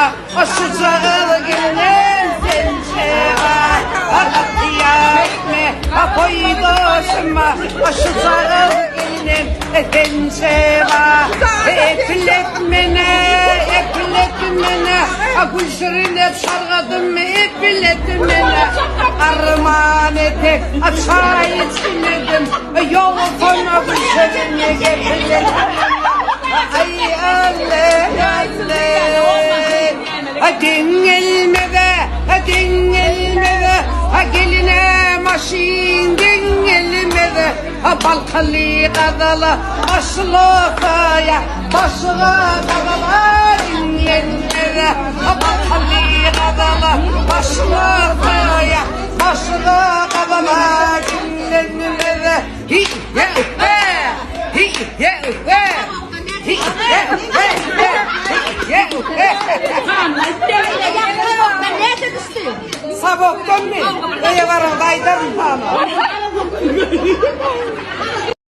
başıma aşacağı gelen sençeva Akatya etme koy başıma aşacağı gelen sençeva Epletmene Gülşirin'e şargadım epletmene Armağan etek çay içmedim Yol sonu Gülşirin'e getirin Ay Allah dingelme be geline maşin dingelme be balkalı kadala başlı kaya başına kadala dingelme be balkalı kadala başlı kaya başına kadala dingelme be hi Saboktan mı? Öyle var o daydan falan.